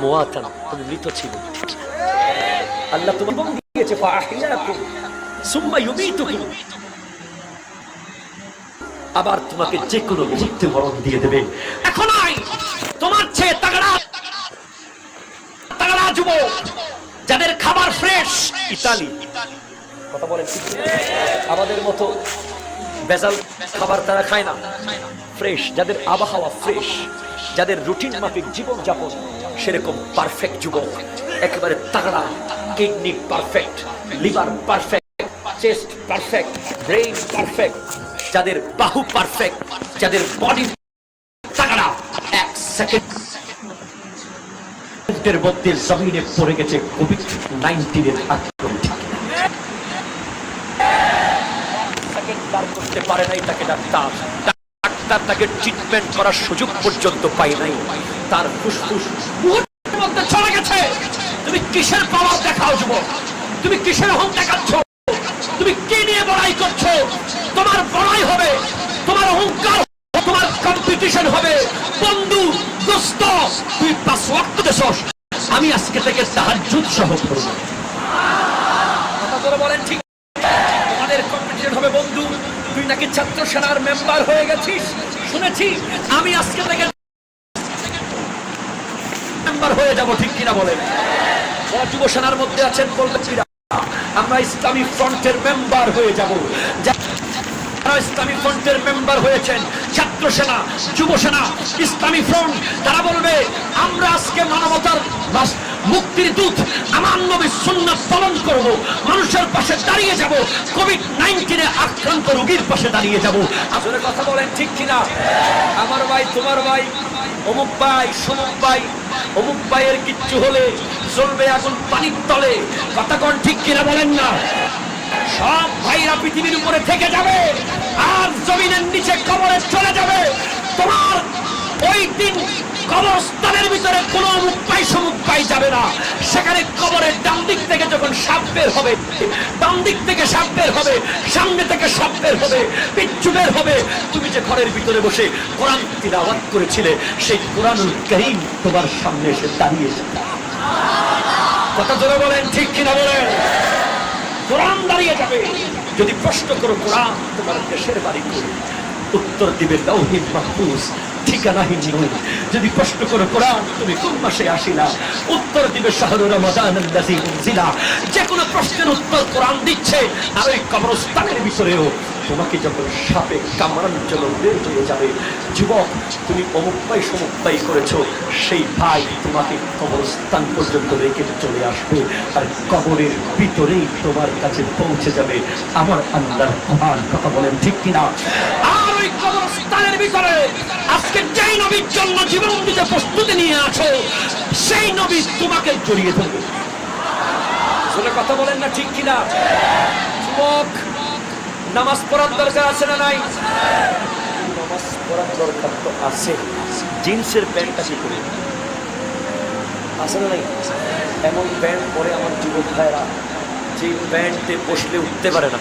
মুআতান, তুমি মৃত ছিলে। আল্লাহ তোমাকে দিয়েছে ফাআহিয়াকুম সুম্মা ইউমীতুকুম, আবার তোমাকে যে কোনো মুহূর্তে মরণ দিয়ে দেবে। এখন আই তোমার চেয়ে তাগড়া তাগড়া যুবক যাদের খাবার ফ্রেশ, ইতালি কথা বলেন ঠিক না? আমাদের মতো ভেজাল খাবার তারা খায় না, ফ্রেশ, যাদের আবহাওয়া ফ্রেশ, যাদের রুটিন মাফিক জীবন যাপন সেরকম পারফেক্ট যুবক, একেবারে তাগড়া, kidney perfect, liver perfect, chest perfect, brain perfect, যাদের বাহু পারফেক্ট, যাদের বডি তাগড়া, এক সেকেন্ডের মধ্যে জমিনে পড়ে গেছে কোভিড-19 আক্রমণ। করতে পারে নাই তাকে ডাক্তার, তাকে ট্রিটমেন্ট করার সুযোগ পর্যন্ত পাই নাই, তার ফুসফুস মুহূর্তের মধ্যে চলে গেছে। তুমি কিসের পাওয়ার দেখাও যুবক? তুমি কিসের অহং দেখাচ্ছ? তুমি কি নিয়ে বড়াই করছো? তোমার বড়াই হবে, তোমার অহংকার, তোমার কম্পিটিশন হবে। বন্ধু দোস্ত, তুই 5 ওয়াক্ত দেছস, আমি আজকে থেকে তাহাজ্জুদ সহ করব। কথা করে বলেন ঠিক? তোমাদের কম্পিটিশন হবে বন্ধু, তুই নাকি ছাত্র সেনার মেম্বার হয়ে গেছিস, শুনেছি, আমি আজকে থেকে মেম্বার হয়ে যাব, ঠিক কিনা বলেন? যারা যুব সেনার মধ্যে আছেন বলবেন আমরা ইসলামী ফ্রন্টের মেম্বার হয়ে যাব। যারা ইসলামী ফ্রন্টের মেম্বার হয়েছেন, ছাত্র সেনা, যুব সেনা, ইসলামী ফ্রন্ট, তারা বলবে আমরা আজকে মানবতার মুক্তির দূত, আমার নবীর সুন্নাত পালন করব, মানুষের পাশে দাঁড়িয়ে যাব, কোভিড-19 আক্রান্ত রোগীর পাশে দাঁড়িয়ে যাব। আসলে কথা বলেন ঠিক কিনা? আমার ভাই, তোমার ভাই, অমুক ভাই, সমুক ভাই, অমুক ভাইয়ের কিচ্ছু হলে জ্বলবে আগুন পানির তলে। কথা কোন ঠিক কিনা বলেন না? সব ভাইরা পৃথিবীর উপরে থেকে যাবে আর জমিনের নিচে কবরে চলে যাবে। তোমার ওই দিন কবরস্থানের ভিতরে কোনো মুক্তাই সমুক্তাই যাবে না। সেখানে কবরের ডান দিক থেকে যখন সাপ বের হবে, ডান দিক থেকে সাপ বের হবে, সামনে থেকে সাপ বের হবে, পিচ্ছু বের হবে, তুমি যে ঘরের ভিতরে বসে কোরআন তিলাওয়াত করেছিলে, সেই কোরআনুল কারীম তোমার সামনে এসে দাঁড়িয়েছে। কথা জোরে বলেন ঠিক কিনা বলেন? কোরআন দাঁড়িয়ে যাবে। যদি প্রশ্ন করো কোরআন তোমার দেশের বাড়ি কই, উত্তর দিবে লাউহিল মাহফুজ, ঠিকানাহীন নই। যদি প্রশ্ন করো কোরআন তুমি কোন মাসে আসিলা, উত্তর দিবে শাহরু রমাদানাল্লাযী উনজিলা। যে কোনো প্রশ্নের উত্তর কোরআন দিচ্ছে। আর ওই কবরস্থানের ভিতরেও তোমাকে যখন সাপে কামড়ানোর জন্য বের হয়ে যাবে, যুবক তুমি অমুক পাই সমুক পাই করেছো, সেই ভাই তোমাকে কবরস্থান পর্যন্ত রেখে চলে আসবে, আর কবরের ভিতরেই তোমার কাছে পৌঁছে যাবে আমার আল্লাহর কোরআন। কথা বলেন ঠিক কিনা? আর ওই কবরস্থানের ভিতরে আজকে যেই নবীর জন্য জীবন দিতে প্রস্তুতি নিয়ে আছো, সেই নবী তোমাকে জড়িয়ে ধরবে। আসলে কথা বলেন না ঠিক কিনা? যুবক, নামাজ পড়ার দরকার আছে না নাই? নামাজ পড়ার দরকার তো আছে। জিন্সের প্যান্টটা কি করে আছে না নাই? এমন প্যান্ট পরে আমার যুবক ভাইরা, যে প্যান্টে বসলে উঠতে পারে না,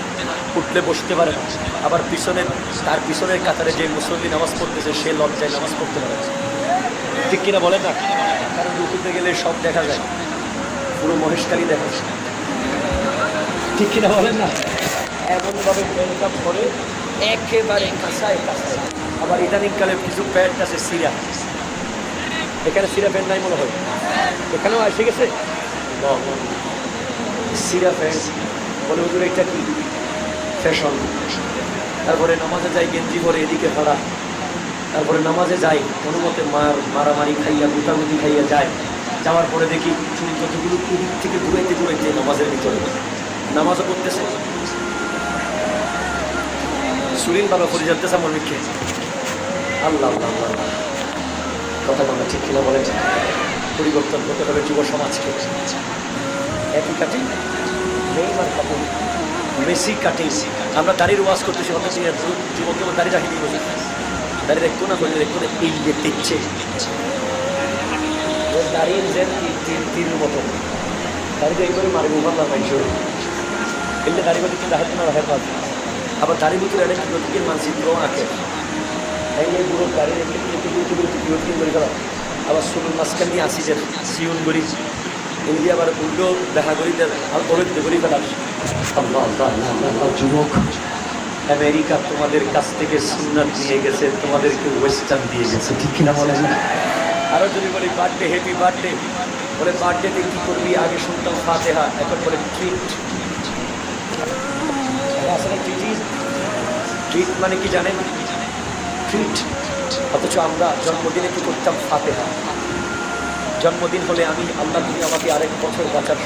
উঠলে বসতে পারে না, আবার তার পিছনের কাতারে যে মুসল্লি নামাজ পড়তেছে সে লজ্জায় নামাজ পড়তে পারে না। ঠিক কিনা বলেন না? কারণ রুকুতে গেলে সব দেখা যায়, পুরো মহেশখালী দেখা যায়। ঠিক কিনা বলেন না? এমনভাবে প্যান্টটা পরে একেবারে কাঁচায় কাঁচায়। আবার ইদানিংকালে কিছু প্যান্ট আছে সিরা, এখানে সিরা প্যান্ট নাই মনে হয়, এখানেও এসে গেছে সিরা প্যান্ট। বলে হুজুর এটা কি ফ্যাশন? তারপরে নামাজে যাই গেঞ্জি পরে এদিকে ধরা, তারপরে নামাজে যাই কোনো মতে মারামারি খাইয়া গুতাগুতি খাইয়া যায়। যাওয়ার পরে দেখি চুল কতগুলো এদিক থেকে দূরাইতে দূরাইতে নামাজের ভিতরে নামাজও করতেছে। সুরিন বাবা করে যাচ্ছে আমার মিখে। আল্লাহ আল্লাহ আল্লাহ, কথা বলা ঠিক কিনা বলেন? পরিবর্তন হতে হবে যুব সমাজকে। একই কাটি নেইমার কাপড়, মেসি কাটিং। আমরা দাড়ির ওয়াজ করতেছি, হঠাৎ যুবক আমার দাড়ি রাখি দিয়ে বসে, দাড়ি দেখতো না করে দেখতো এই যে দিচ্ছে দাড়ির যে তীর মতো দাড়িতে এই করে মারে মোবাইল পাইছো এলে দাড়ি বাড়ি কিন্তু হাতে না রাখার পাবে। আবার দাড়ির ভিতরে একটা বিরতিকের মানচিত্র আঁকে, এই বুড়ো দাড়ির একটু করে করা আবার শুনুন মাঝখান নিয়ে আসি যে সিউন গড়ি এগুলি আবার উল্টো দেখা করি আর অবৈধ করি ফেলার যুবক আমেরিকা তোমাদের কাছ থেকে সুন্নাত নিয়ে গেছে, তোমাদেরকে ওয়েস্টার্ন দিয়ে গেছে, ঠিক কিনা বলেন না? আরো যদি বলি বার্থডে, হ্যাপি বার্থডে, বলে বার্থডেতে কি করবি? আগে শুনতাম ফাতেহা, এখন বলে ট্রিট। আসলে ট্রিট মানে কি জানেন? ট্রিট। অথচ আমরা জন্মদিনে কি করতাম? ফাতেহা। জন্মদিন হলে আমি আল্লাহ, তুমি আমাকে আরেক বছর বাঁচার